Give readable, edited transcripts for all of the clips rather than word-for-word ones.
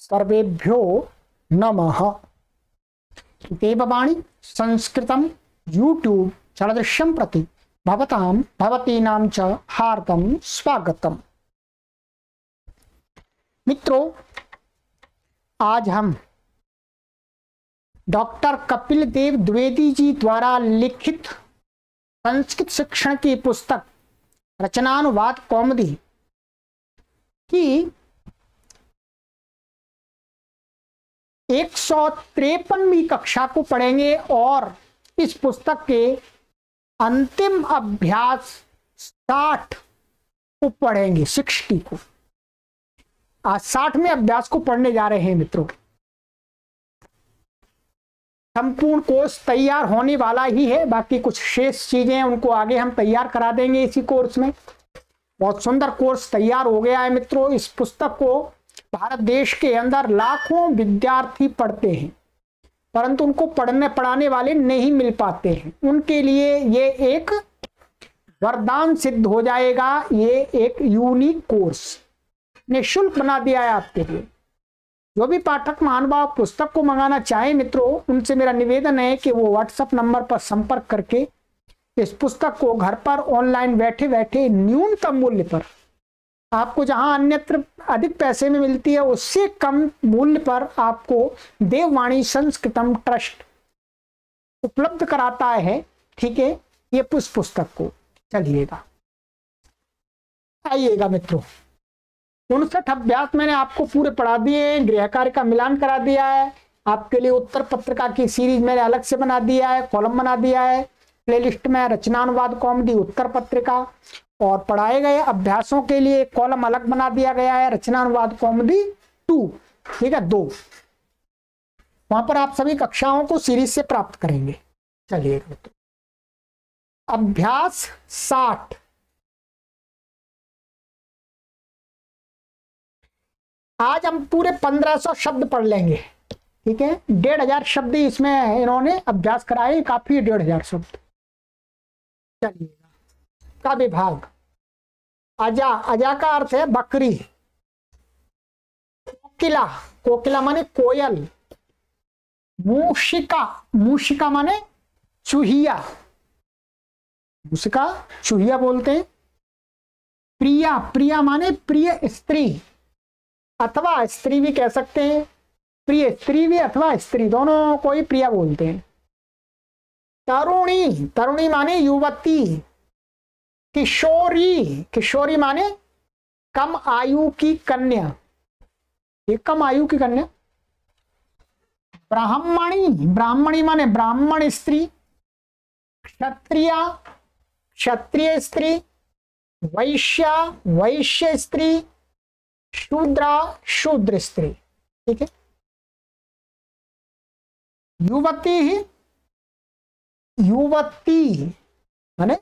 सर्वेभ्यो नमः। देववाणी संस्कृतम यूट्यूब चलदृश्यम प्रति भवतीनां च हार्दं स्वागतम। मित्रों, आज हम डॉक्टर कपिल देव द्विवेदी जी द्वारा लिखित संस्कृत शिक्षण की पुस्तक रचनानुवाद कौमुदी की 153वीं कक्षा को पढ़ेंगे और इस पुस्तक के अंतिम अभ्यास 60 को पढ़ेंगे। 60 को आज 60वें अभ्यास को पढ़ने जा रहे हैं। मित्रों, संपूर्ण कोर्स तैयार होने वाला ही है, बाकी कुछ शेष चीजें हैं उनको आगे हम तैयार करा देंगे इसी कोर्स में। बहुत सुंदर कोर्स तैयार हो गया है मित्रों। इस पुस्तक को भारत देश के अंदर लाखों विद्यार्थी पढ़ते हैं, परंतु उनको पढ़ाने वाले नहीं मिल पाते हैं। उनके लिए ये एक वरदान सिद्ध हो जाएगा। ये एक यूनिक कोर्स निःशुल्क बना दिया है आपके लिए। जो भी पाठक महानुभाव पुस्तक को मंगाना चाहे मित्रों, उनसे मेरा निवेदन है कि वो व्हाट्सएप नंबर पर संपर्क करके इस पुस्तक को घर पर ऑनलाइन बैठे बैठे न्यूनतम मूल्य पर, आपको जहां अन्यत्र अधिक पैसे में मिलती है उससे कम मूल्य पर आपको देववाणी संस्कृतम ट्रस्ट उपलब्ध कराता है। ठीक है, ये पुस्तक को चलिएगा, आइएगा मित्रों। 59 अभ्यास मैंने आपको पूरे पढ़ा दिए, गृह कार्य का मिलान करा दिया है। आपके लिए उत्तर पत्रिका की सीरीज मैंने अलग से बना दिया है, कॉलम बना दिया है। प्लेलिस्ट में रचनानुवाद कौमुदी उत्तर पत्रिका और पढ़ाए गए अभ्यासों के लिए कॉलम अलग बना दिया गया है, रचनानुवाद कौमुदी 2। ठीक है, 2। वहां पर आप सभी कक्षाओं को सीरीज से प्राप्त करेंगे। चलिए अभ्यास 60। आज हम पूरे 1500 शब्द पढ़ लेंगे। ठीक है, 1500 शब्द इसमें इन्होंने अभ्यास कराए, काफी 1500 शब्द। चलिएगा, का विभाग। अजा, अजा का अर्थ है बकरी। कोकिला, कोकिला माने कोयल। मूषिका, मूषिका माने चूहिया, मूषिका चूहिया बोलते हैं। प्रिया, प्रिया माने प्रिय स्त्री अथवा स्त्री भी कह सकते हैं। प्रिय स्त्री भी अथवा स्त्री, दोनों को ही प्रिया बोलते हैं। तरुणी, तरुणी माने युवती। किशोरी, किशोरी माने कम आयु की कन्या, ये कम आयु की कन्या। ब्राह्मणी, ब्राह्मणी माने ब्राह्मण स्त्री। क्षत्रिया, क्षत्रिय स्त्री। वैश्या, वैश्य स्त्री। शूद्रा, शूद्र स्त्री। ठीक है, युवती, युवती माने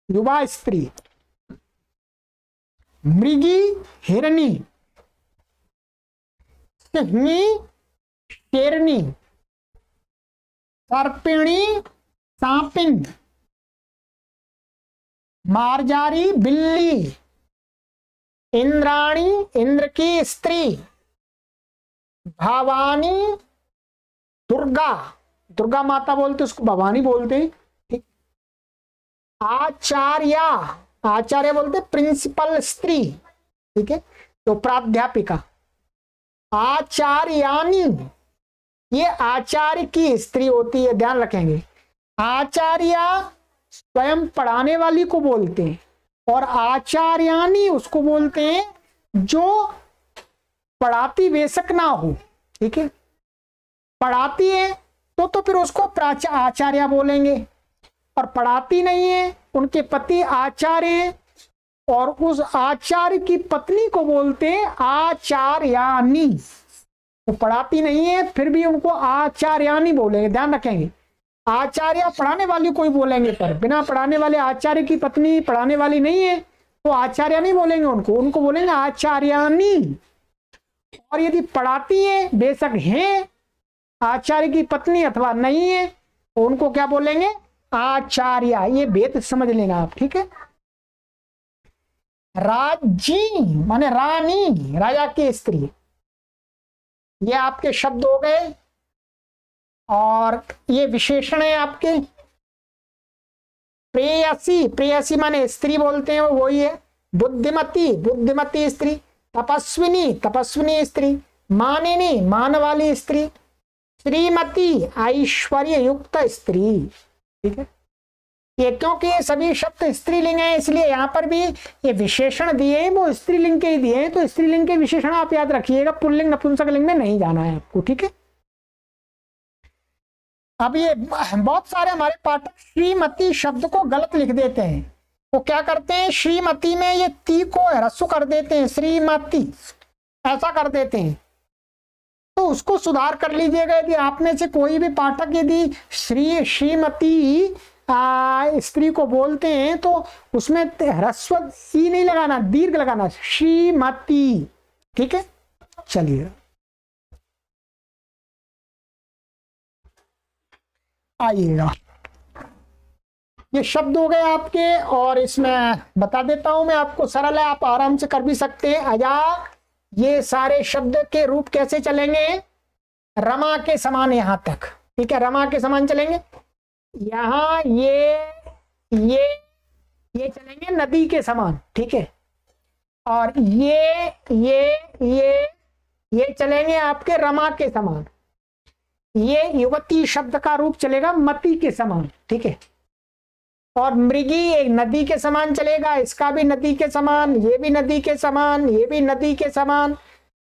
युवा स्त्री। मृगी, हिरणी। सिंही, शेरनी। सर्पिणी, सांपिन। मार्जारी, बिल्ली। इंद्राणी, इंद्र की स्त्री। भवानी, दुर्गा, दुर्गा माता बोलते, उसको भवानी बोलते हैं। ठीक। आचार्य, आचार्य बोलते प्रिंसिपल स्त्री। ठीक है, तो प्राध्यापिका। आचार्यानी, ये आचार्य की स्त्री होती है, ध्यान रखेंगे। आचार्य स्वयं पढ़ाने वाली को बोलते हैं और आचार्यानी उसको बोलते हैं जो पढ़ाती बेशक ना हो। ठीक है, पढ़ाती है तो फिर उसको आचार्य बोलेंगे, और पढ़ाती नहीं है, उनके पति आचार्य हैं और उस आचार्य की पत्नी को बोलते हैं आचार्यानी। वो पढ़ाती नहीं है फिर भी उनको आचार्यानी बोलेंगे, ध्यान रखेंगे। आचार्य पढ़ाने वाली कोई बोलेंगे, पर बिना पढ़ाने वाले आचार्य की पत्नी पढ़ाने वाली नहीं है तो आचार्य नहीं बोलेंगे, उनको बोलेंगे आचार्यानी। और यदि पढ़ाती है बेशक है आचार्य की पत्नी अथवा नहीं है तो उनको क्या बोलेंगे, आचार्य। ये भेद समझ लेना आप। ठीक है, राजी माने रानी, राजा की स्त्री। ये आपके शब्द हो गए और ये विशेषण है आपके। प्रेयसी, प्रेयसी माने स्त्री बोलते हैं, वही है। बुद्धिमती, बुद्धिमती स्त्री। तपस्विनी, तपस्विनी स्त्री। मानिनी, मान वाली स्त्री। श्रीमती, ऐश्वर्य युक्त स्त्री। ठीक है, ये क्योंकि ये सभी शब्द स्त्रीलिंग है इसलिए यहाँ पर भी ये विशेषण दिए हैं वो स्त्रीलिंग के ही दिए हैं, तो स्त्रीलिंग के विशेषण आप याद रखिएगा, पुल्लिंग नपुंसकलिंग में नहीं जाना है आपको। ठीक है, अब ये बहुत सारे हमारे पाठक श्रीमती शब्द को गलत लिख देते हैं। वो क्या करते हैं, श्रीमती में ये ती को ह्रस्व कर देते हैं, श्रीमती ऐसा कर देते हैं, तो उसको सुधार कर लीजिएगा। यदि आप में से कोई भी पाठक यदि श्रीमती स्त्री को बोलते हैं तो उसमें ह्रस्व ई नहीं लगाना, दीर्घ लगाना, श्रीमती। ठीक है, चलिए आइएगा, ये शब्द हो गए आपके और इसमें बता देता हूं मैं आपको, सरल है, आप आराम से कर भी सकते हैं। अजा, ये सारे शब्द के रूप कैसे चलेंगे, रमा के समान यहां तक। ठीक है, रमा के समान चलेंगे। यहाँ ये चलेंगे नदी के समान। ठीक है, और ये चलेंगे आपके रमा के समान। ये युवती शब्द का रूप चलेगा मती के समान। ठीक है, और मृगी एक नदी के समान चलेगा, इसका भी नदी के समान, ये भी नदी के समान, ये भी नदी के समान,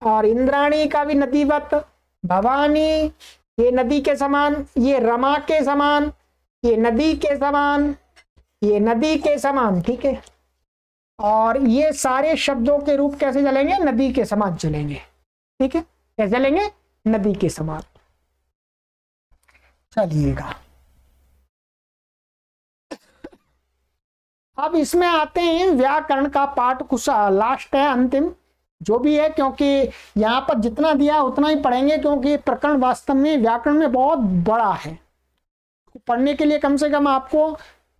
और इंद्राणी का भी नदीवत। भवानी ये नदी के समान, ये रमा के समान, ये नदी के समान, ये नदी के समान। ठीक है, और ये सारे शब्दों के रूप कैसे चलेंगे, नदी के समान चलेंगे। ठीक है, कैसे चलेंगे, नदी के समान। चलिएगा, अब इसमें आते हैं व्याकरण का पाठ, कुछ लास्ट है, अंतिम जो भी है, क्योंकि यहाँ पर जितना दिया उतना ही पढ़ेंगे, क्योंकि प्रकरण वास्तव में व्याकरण में बहुत बड़ा है। पढ़ने के लिए कम से कम आपको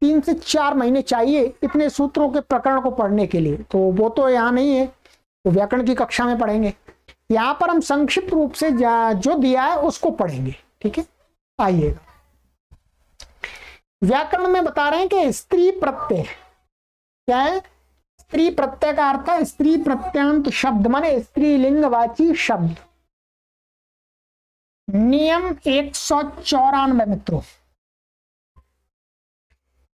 3 से 4 महीने चाहिए इतने सूत्रों के प्रकरण को पढ़ने के लिए, तो वो तो यहाँ नहीं है, तो व्याकरण की कक्षा में पढ़ेंगे। यहाँ पर हम संक्षिप्त रूप से जो दिया है उसको पढ़ेंगे। ठीक है, आइएगा, व्याकरण में बता रहे हैं कि स्त्री प्रत्यय क्या है, स्त्री प्रत्यय का अर्थ है स्त्री प्रत्यांत शब्द माने स्त्रीलिंगवाची शब्द। नियम 194 मित्रों,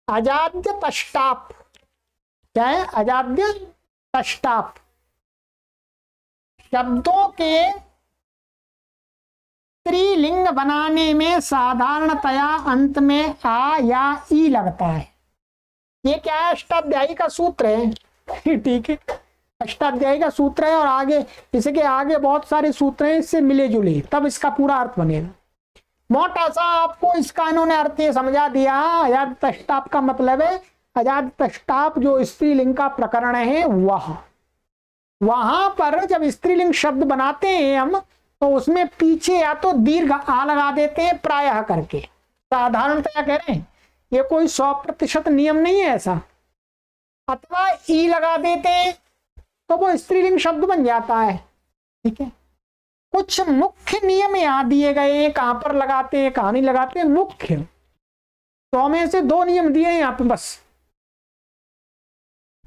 अजाद्य तष्टाप क्या है, अजाद्य तष्टाप शब्दों के स्त्रीलिंग बनाने में साधारणतया अंत में आ या ई लगता है। ये क्या है, अष्टाध्यायी का सूत्र है। ठीक है, अष्टाध्यायी का सूत्र है और आगे इसके आगे बहुत सारे सूत्र हैं, इससे मिले जुले, तब इसका पूरा अर्थ बनेगा। मोटा सा आपको इसका इन्होंने अर्थ ये समझा दिया। अजाद तष्टाप का मतलब है, अजाद तष्टाप जो स्त्रीलिंग का प्रकरण है वहां पर जब स्त्रीलिंग शब्द बनाते हैं हम, तो उसमें पीछे या तो दीर्घ आ लगा देते हैं प्रायः करके, साधारणतया कह रहे हैं, ये कोई 100% नियम नहीं है ऐसा, अथवा ई लगा देते हैं तो वो स्त्रीलिंग शब्द बन जाता है। ठीक है, कुछ मुख्य नियम यहाँ दिए गए हैं, कहां पर लगाते हैं कहां नहीं लगाते हैं, मुख्य 100 में से 2 नियम दिए हैं यहाँ पे बस।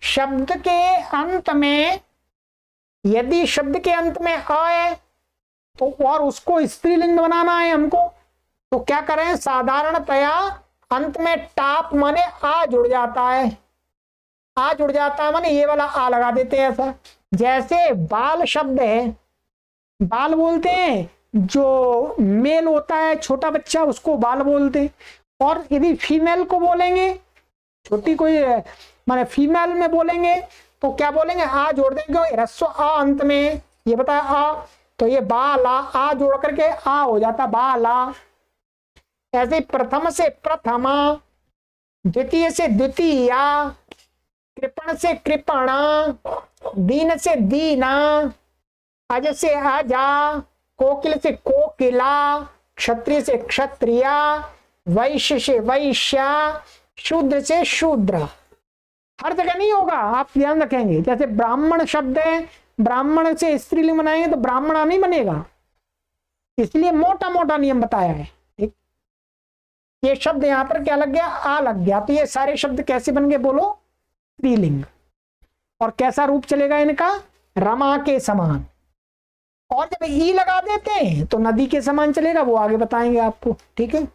शब्द के अंत में, यदि शब्द के अंत में आए तो और उसको स्त्रीलिंग बनाना है हमको, तो क्या करें, साधारणतया अंत में टाप माने आ जुड़ जाता है, आ जुड़ जाता है माने ये वाला आ लगा देते हैं ऐसा। जैसे बाल शब्द है, बाल बोलते हैं, जो मेल होता है छोटा बच्चा उसको बाल बोलते हैं, और यदि फीमेल को बोलेंगे, छोटी कोई माने फीमेल में बोलेंगे तो क्या बोलेंगे, आ जोड़ देंगे, ह्रस्व आ अंत में, ये बताया आ, तो ये बाला आ जोड़ करके आ हो जाता बाला। ऐसे प्रथम से प्रथमा, द्वितीय से द्वितीया, कृपण से कृपणा, दीन से दीना, अज से अजा, कोकिल से कोकिला, क्षत्रिय से क्षत्रिया, वैश्य से वैश्या, शूद्र से शूद्र। हर जगह नहीं होगा, आप ध्यान रखेंगे। जैसे ब्राह्मण शब्द है, ब्राह्मण से स्त्रीलिंग बनाएंगे तो ब्राह्मणा नहीं बनेगा, इसलिए मोटा मोटा नियम बताया है। ठीक, ये शब्द यहां पर क्या लग गया, आ लग गया, तो ये सारे शब्द कैसे बन गए बोलो, स्त्रीलिंग। और कैसा रूप चलेगा इनका, रमा के समान। और जब ई लगा देते हैं तो नदी के समान चलेगा, वो आगे बताएंगे आपको। ठीक है,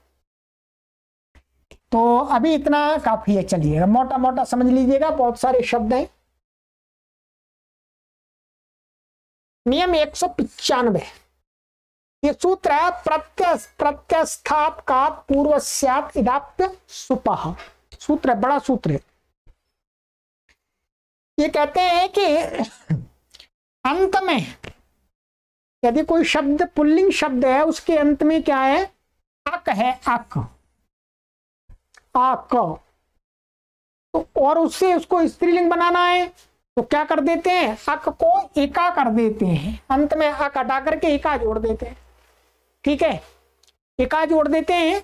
तो अभी इतना काफी है, चलिएगा मोटा मोटा समझ लीजिएगा, बहुत सारे शब्द हैं। नियम 195, ये सूत्र है प्रत्यस्थात का पूर्वस्यात् इदाप्य सुपः। सूत्र है, बड़ा सूत्र है। ये कहते हैं कि अंत में यदि कोई शब्द पुल्लिंग शब्द है, उसके अंत में क्या है, अक है, अक, आक, तो और उससे उसको स्त्रीलिंग बनाना है तो क्या कर देते हैं, अक को एका कर देते हैं, अंत में अक हटा करके एका जोड़ देते हैं। ठीक है, एका जोड़ देते हैं।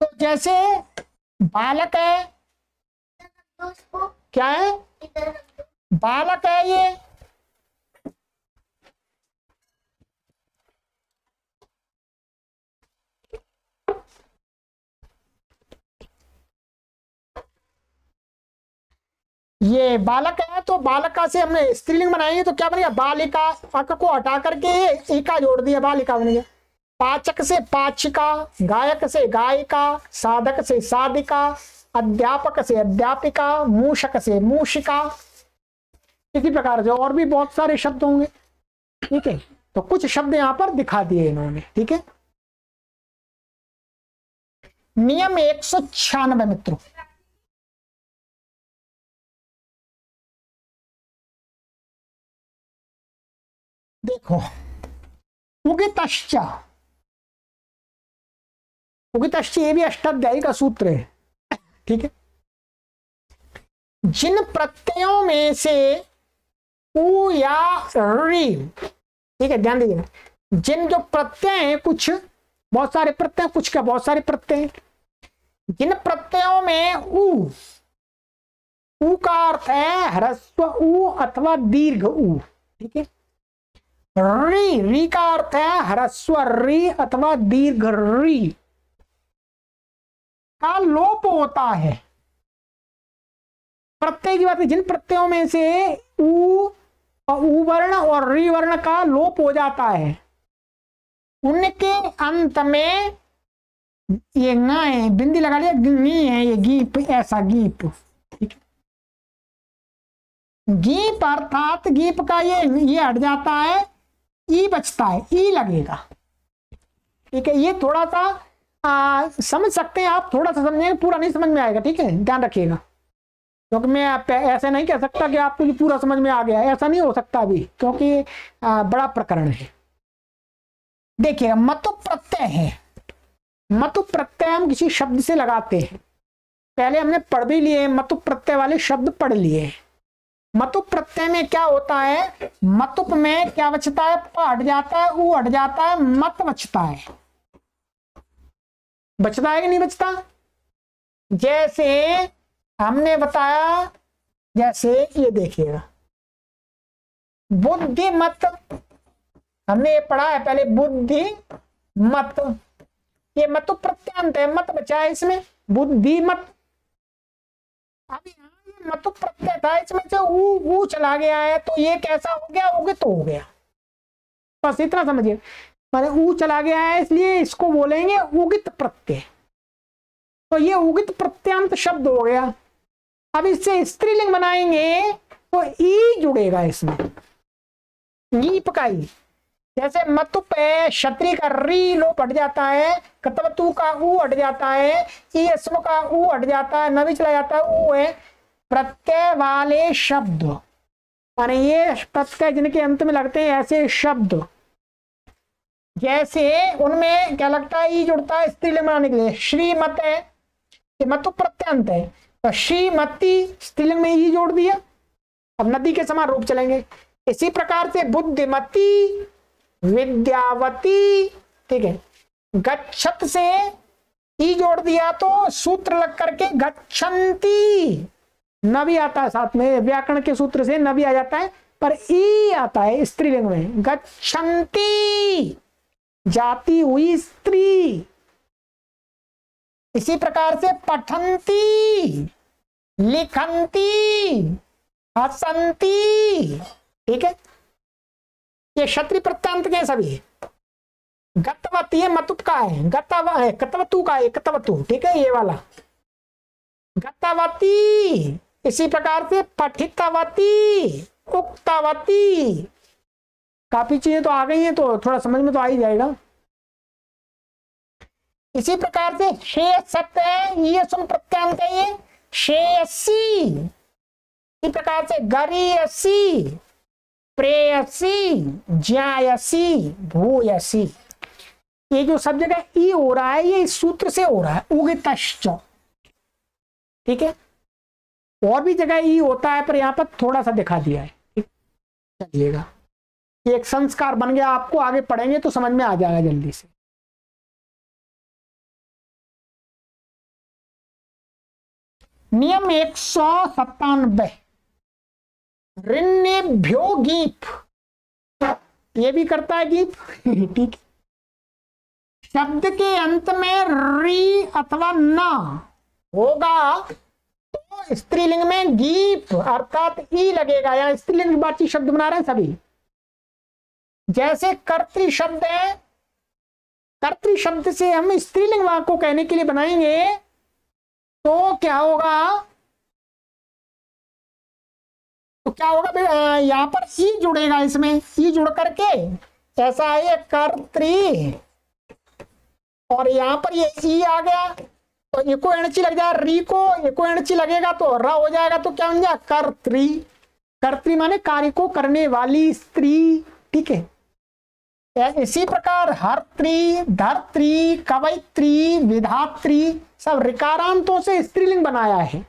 तो जैसे बालक है, क्या है, बालक है ये बालक है, तो बालका से हमने स्त्रीलिंग बनाएंगे तो क्या बनेगा, बालिका, अक को हटा करके एका जोड़ दिया, बालिका बन गया। पाचक से पाचिका, गायक से गायिका, साधक से साधिका, अध्यापक से अध्यापिका, मूषक से मूषिका, इसी प्रकार से और भी बहुत सारे शब्द होंगे। ठीक है, तो कुछ शब्द यहां पर दिखा दिए इन्होंने। ठीक है, नियम 196 मित्रों, देखो, उगितश्च, उगितश्च ये भी अष्टाध्यायी का सूत्र है। ठीक है, जिन प्रत्ययों में से उ या री, ठीक है ध्यान दीजिएगा, जिन जो प्रत्यय हैं, कुछ बहुत सारे प्रत्यय, कुछ क्या बहुत सारे प्रत्यय, जिन प्रत्ययों में उ का अर्थ है ह्रस्व उ अथवा दीर्घ उ। ठीक है, री का अर्थ है ह्रस्व री अथवा दीर्घ री का लोप होता है। प्रत्यय की बात है, जिन प्रत्ययों में से उ वर्ण और री वर्ण का लोप हो जाता है, उनके अंत में ये ना है, बिंदी लगा लिया, गी है, ये गीप, ऐसा गीप। ठीक है, गीप अर्थात गीप का ये हट जाता है, ई बचता है, ई लगेगा। ठीक है, ये थोड़ा सा समझ सकते हैं आप, थोड़ा सा समझेंगे, पूरा नहीं समझ में आएगा। ठीक है, ध्यान रखिएगा, क्योंकि मैं ऐसे नहीं कह सकता कि आपको ये पूरा समझ में आ गया, ऐसा नहीं हो सकता अभी, क्योंकि बड़ा प्रकरण है। देखिए, मतु प्रत्यय है, मतु प्रत्यय हम किसी शब्द से लगाते हैं, पहले हमने पढ़ भी लिए, मतु प्रत्यय वाले शब्द पढ़ लिए। मतु प्रत्यय में क्या होता है, मतुप में क्या बचता है, प हट जाता है, उ हट जाता है, मत बचता है। बचता है कि नहीं बचता, जैसे हमने बताया, जैसे ये देखिएगा, बुद्धि मत, हमने ये पढ़ा है पहले, बुद्धि मत, ये मतु प्रत्यांत है, मत बचा है इसमें, बुद्धि मत। अब यहाँ ये मतु प्रत्यय था, इसमें से ऊ चला गया है, तो ये कैसा हो गया, उगित हो गया। बस इतना समझिए, मैंने ऊ चला गया है, इसलिए इसको बोलेंगे उगित प्रत्यय। तो ये उगित प्रत्यांत शब्द हो गया। अब इससे स्त्रीलिंग बनाएंगे तो ई जुड़ेगा इसमें, गीप का ई। जैसे मतुप है, क्षत्रि का री लोप हट जाता है, कतवतु का ऊ हट जाता है, ई अस्म का ऊ हट जाता है, नवी चला जाता है, ऊ है। प्रत्यय वाले शब्द, माने ये प्रत्यय जिनके अंत में लगते हैं ऐसे शब्द, जैसे उनमें क्या लगता है, ई जुड़ता है स्त्रीलिंग बनाने के लिए। श्रीमत है, ये मतु प्रत्यंत है, तो श्रीमती स्त्रीलिंग में ई जोड़ दिया, अब नदी के समान रूप चलेंगे। इसी प्रकार से बुद्धिमती, विद्यावती, ठीक है, गच्छत से ई जोड़ दिया तो सूत्र लग करके गच्छन्ति, न भी आता है साथ में, व्याकरण के सूत्र से न भी आ जाता है, पर ई आता है स्त्रीलिंग में। गच्छन्ति जाती हुई स्त्री। इसी प्रकार से पठन्ति, लिखन्ति, हसन्ति। ठीक है, ये क्षत्रिय प्रत्यंत के सभी। गतवती है मतुप का है, कतवतु का है, कतवतु। ठीक है, ये वाला गतवती। इसी प्रकार से पठितवती, उक्तवती। काफी चीजें तो आ गई हैं, तो थोड़ा समझ में तो आ ही जाएगा। इसी प्रकार से शेष शब्द है, ये सुन प्रत्यंत है, ये शेयसी। इसी प्रकार से गरीयसी, प्रेयसी, ज्यायसी, भूयसी। ये जो सब जगह ई हो रहा है, ये इस सूत्र से हो रहा है, उगितश्च। ठीक है, और भी जगह ई होता है, पर यहां पर थोड़ा सा दिखा दिया है। ठीक, चलिएगा, ये एक संस्कार बन गया आपको, आगे पढ़ेंगे तो समझ में आ जाएगा जल्दी से। नियम 197, ऋण्यभ्यो गीप। ये भी करता है गीप। ठीक, शब्द के अंत में री अथवा ना होगा तो स्त्रीलिंग में गीप अर्थात ई लगेगा। यहाँ स्त्रीलिंग बातचीत शब्द बना रहे हैं सभी। जैसे कर्तृ शब्द है, कर्तृ शब्द से हम स्त्रीलिंग वाक्य को कहने के लिए बनाएंगे तो क्या होगा, यहां पर ई जुड़ेगा, इसमें ई जुड़ करके ऐसा है ये कर्तृ, और यहां पर ये ई आ गया तो इको एणची लग जाए, री को इको एणची लगेगा तो र हो जाएगा, तो क्या बन जाए कर्तृ। कर्तृ माने कार्य को करने वाली स्त्री। ठीक है, इसी प्रकार हर्त्री, धर्त्री, कवयित्री, विधात्री सब ऋकारांतों से स्त्रीलिंग बनाया है।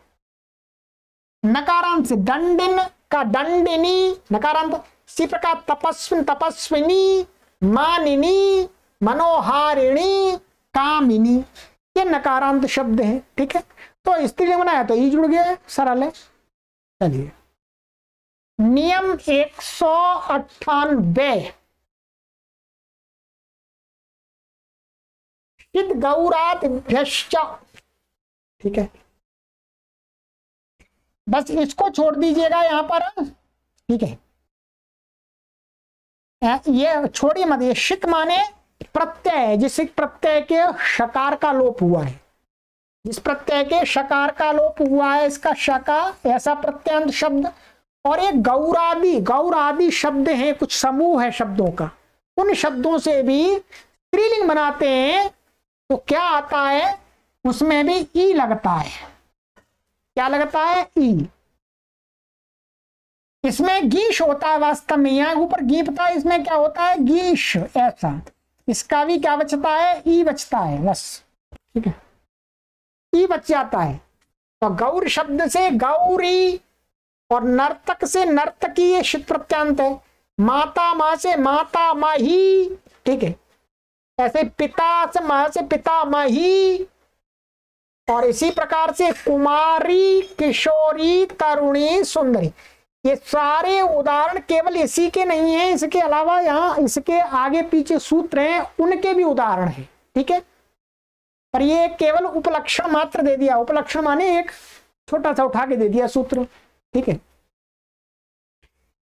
नकारांत से दंडिन का दंडिनी, नकारांत। इसी प्रकार तपस्विन, तपस्विनी, मानिनी, मनोहारिणी, कामिनी, ये नकारांत शब्द है। ठीक है, तो स्त्रीलिंग बनाया तो ई जुड़ गया, सरल है। चलिए, नियम 198, गौरादिभ्यश्च। ठीक है, बस इसको छोड़ दीजिएगा यहां पर। ठीक है, ये छोड़िए मत। ये शित माने प्रत्यय है, जिस प्रत्यय के शकार का लोप हुआ है, जिस प्रत्यय के शकार का लोप हुआ है, इसका शका ऐसा प्रत्यंत शब्द। और ये गौरादि, गौरादि शब्द हैं, कुछ समूह है शब्दों का, उन शब्दों से भी स्त्रीलिंग बनाते हैं तो क्या आता है, उसमें भी ई लगता है। क्या लगता है, ई। इसमें गीश होता है वास्तव में, यहां ऊपर गी पता है, इसमें क्या होता है गीश, ऐसा। इसका भी क्या बचता है, ई बचता है बस। ठीक है, ई बच जाता है। तो गौर शब्द से गौरी, और नर्तक से नर्तकी, ये शित प्रत्यांत है। माता माँ से माता माही। ठीक है, ऐसे पिता से माँ से पिता माही। और इसी प्रकार से कुमारी, किशोरी, तरुणी, सुंदरी, ये सारे उदाहरण केवल इसी के नहीं है, इसके अलावा यहाँ इसके आगे पीछे सूत्र हैं, उनके भी उदाहरण हैं। ठीक है, पर ये केवल उपलक्षण मात्र दे दिया। उपलक्षण माने एक छोटा सा उठा के दे दिया सूत्र। ठीक है,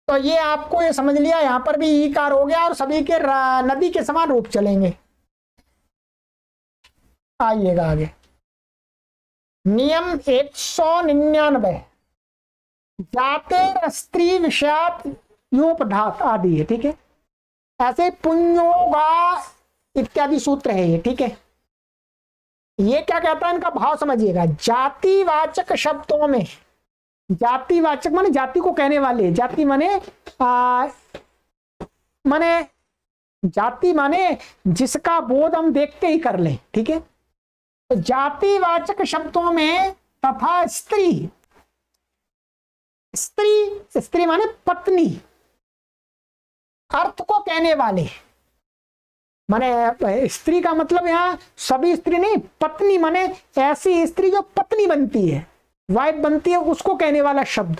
तो ये आपको ये समझ लिया, यहां पर भी ईकार हो गया और सभी के नदी के समान रूप चलेंगे। आइएगा आगे, नियम 199, जाते स्त्री विषयात योपधात आदि है। ठीक है, ऐसे पुण्योगा इत्यादि सूत्र है ये। ठीक है, ये क्या कहता है, इनका भाव समझिएगा। जातिवाचक शब्दों में, जातिवाचक माने जाति को कहने वाले, जाति माने माने जाति माने जिसका बोध हम देखते ही कर लें। ठीक है, तो जातिवाचक शब्दों में तथा स्त्री, स्त्री स्त्री माने पत्नी, अर्थ को कहने वाले, माने स्त्री का मतलब यहाँ सभी स्त्री नहीं, पत्नी माने ऐसी स्त्री जो पत्नी बनती है, वाइफ बनती है, उसको कहने वाला शब्द।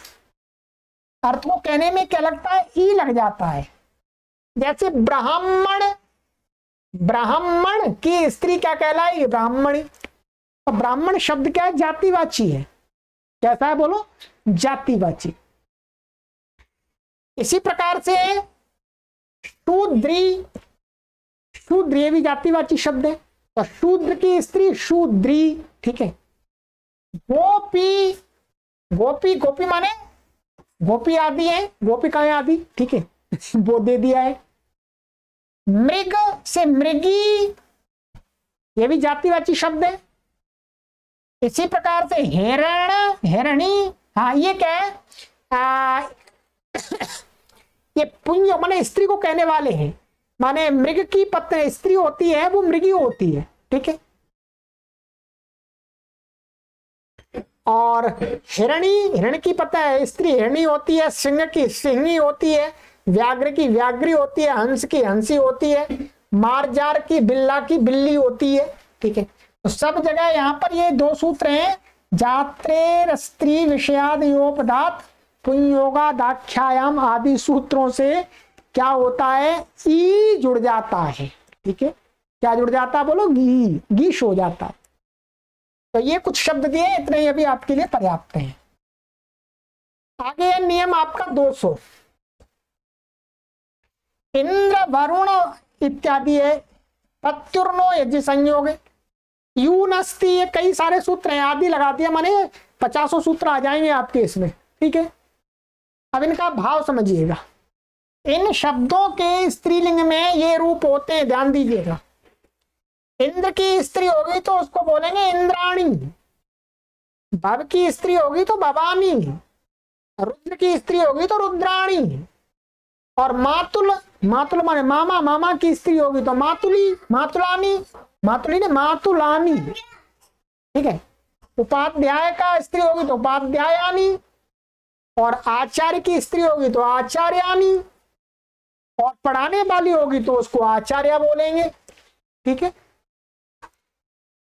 अर्थ को कहने में क्या लगता है, ई लग जाता है। जैसे ब्राह्मण, ब्राह्मण की स्त्री क्या कहलाएगी, ब्राह्मणी। तो ब्राह्मण शब्द क्या है, जातिवाची है। कैसा है बोलो, जातिवाची। इसी प्रकार से शूद्री, शूद्र ये भी जातिवाची शब्द है। तो शूद्र की स्त्री शूद्री, ठीक है। गोपी, गोपी, गोपी माने गोपी आदि है, गोपिकाएं आदि, ठीक है, वो दे दिया है। मृग से मृगी, ये भी जातिवाची शब्द है। इसी प्रकार से हिरण, हिरणी, हाँ ये क्या है, ये पुंज माने स्त्री को कहने वाले हैं, माने मृग की पत्नी स्त्री होती है वो मृगी होती है, ठीक है। और हिरणी, हिरण की पता है स्त्री हिरणी होती है, सिंह की सिंहनी होती है, व्याघ्र की व्याघ्री होती है, हंस की हंसी होती है, मारजार की बिल्ला की बिल्ली होती है, ठीक है। तो सब जगह यहाँ पर ये दो सूत्र हैं, जात्रेर स्त्री विषयादयोपदात पुंयोगा दाख्यायाम आदि सूत्रों से क्या होता है, ई जुड़ जाता है, ठीक है। क्या जुड़ जाता है बोलो, गी, गीश हो जाता है। तो ये कुछ शब्द दिए, इतने ही अभी आपके लिए पर्याप्त हैं। आगे है नियम आपका 200, इंद्र वरुण इत्यादि है, प्रत्युर्नो यज्ञ संयोग, यून अस्ति, ये कई सारे सूत्र हैं, आदि लगा दिया माने 50 सूत्र आ जाएंगे आपके इसमें, ठीक है। अब इनका भाव समझिएगा। इन शब्दों के स्त्रीलिंग में ये रूप होते हैं, ध्यान दीजिएगा। इंद्र की स्त्री होगी तो उसको बोलेंगे इंद्राणी, भव की स्त्री होगी तो भवानी, रुद्र की स्त्री होगी तो रुद्राणी, और मातुल, मातुल माने मामा, मामा की स्त्री होगी तो मातुली, मातुलानी, मातुली ने मातुलानी, ठीक है। उपाध्याय का स्त्री होगी तो उपाध्यायानी, और आचार्य की स्त्री होगी तो आचार्यानी, और पढ़ाने वाली होगी तो उसको आचार्य बोलेंगे, ठीक है।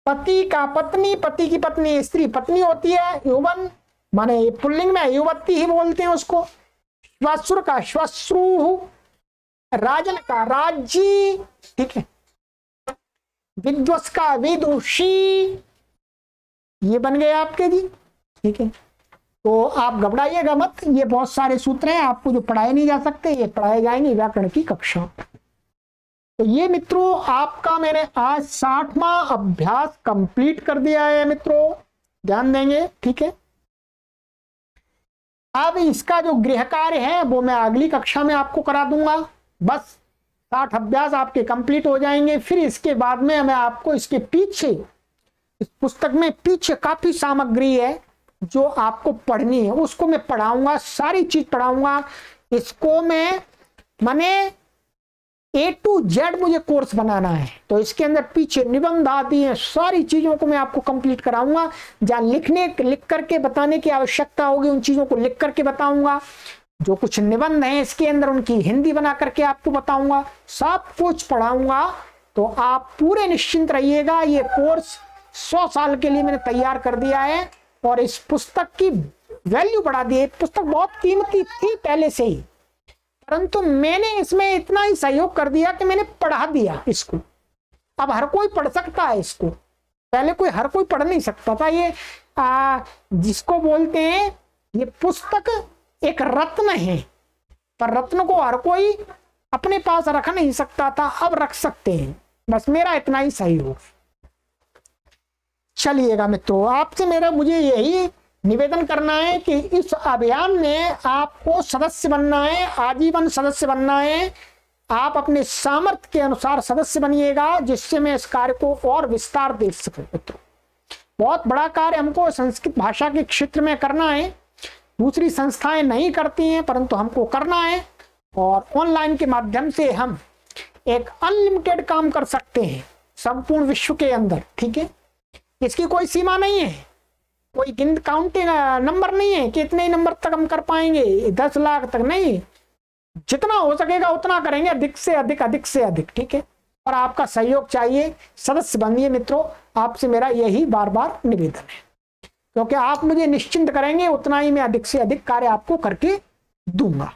पति का पत्नी, पति की पत्नी स्त्री पत्नी होती है, युवन माने पुल्लिंग में युवती ही बोलते हैं उसको। श्वश्रुर का श्वश्रु, राजन का राज्य, ठीक है। विद्वस का विदुषी, ये बन गए आपके जी, ठीक है। तो आप घबराइएगा मत, ये बहुत सारे सूत्र हैं आपको जो पढ़ाए नहीं जा सकते, ये पढ़ाए जाएंगे व्याकरण की कक्षा। तो ये मित्रों आपका मैंने आज 60वां अभ्यास कंप्लीट कर दिया है मित्रों, ध्यान देंगे, ठीक है। अब इसका जो गृह कार्य है वो मैं अगली कक्षा में आपको करा दूंगा। बस 60 अभ्यास आपके कंप्लीट हो जाएंगे। फिर इसके बाद में मैं आपको इसके पीछे, इस पुस्तक में पीछे काफी सामग्री है जो आपको पढ़नी है, उसको मैं पढ़ाऊंगा, सारी चीज पढ़ाऊंगा। इसको मैं माने A to Z मुझे कोर्स बनाना है, तो इसके अंदर पीछे निबंध आदि है, सारी चीजों को मैं आपको कंप्लीट कराऊंगा। जहाँ लिख करके बताने की आवश्यकता होगी उन चीजों को लिख करके बताऊंगा। जो कुछ निबंध है इसके अंदर उनकी हिंदी बना करके आपको बताऊंगा, सब कुछ पढ़ाऊंगा। तो आप पूरे निश्चिंत रहिएगा। ये कोर्स 100 साल के लिए मैंने तैयार कर दिया है और इस पुस्तक की वैल्यू बढ़ा दी है। पुस्तक बहुत कीमती थी पहले से ही, परंतु मैंने इसमें इतना ही सहयोग कर दिया कि मैंने पढ़ा दिया इसको। अब हर कोई पढ़ सकता है इसको, पहले कोई हर कोई पढ़ नहीं सकता था। ये जिसको बोलते हैं ये पुस्तक एक रत्न है, पर रत्न को हर कोई अपने पास रख नहीं सकता था, अब रख सकते हैं। बस मेरा इतना ही सहयोग। चलिएगा मित्रों, आपसे मुझे यही निवेदन करना है कि इस अभियान में आपको सदस्य बनना है, आजीवन सदस्य बनना है। आप अपने सामर्थ्य के अनुसार सदस्य बनिएगा, जिससे मैं इस कार्य को और विस्तार दे सकूं। मित्रों, बहुत बड़ा कार्य हमको संस्कृत भाषा के क्षेत्र में करना है। दूसरी संस्थाएं नहीं करती हैं, परंतु हमको करना है। और ऑनलाइन के माध्यम से हम एक अनलिमिटेड काम कर सकते हैं संपूर्ण विश्व के अंदर, ठीक है। इसकी कोई सीमा नहीं है, कोई काउंटिंग नंबर नहीं है कि इतने ही नंबर तक हम कर पाएंगे, 10 लाख तक नहीं। जितना हो सकेगा उतना करेंगे, अधिक से अधिक, अधिक से अधिक, ठीक है। और आपका सहयोग चाहिए, सदस्य बनिए मित्रों। आपसे मेरा यही बार बार निवेदन है, क्योंकि आप मुझे निश्चिंत करेंगे उतना ही मैं अधिक से अधिक कार्य आपको करके दूंगा।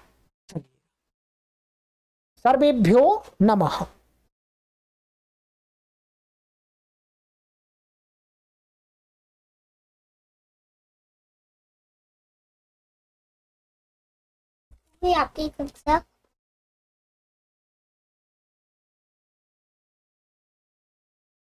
चलिए, सर्वेभ्यो नमः। ये आपकी कक्षा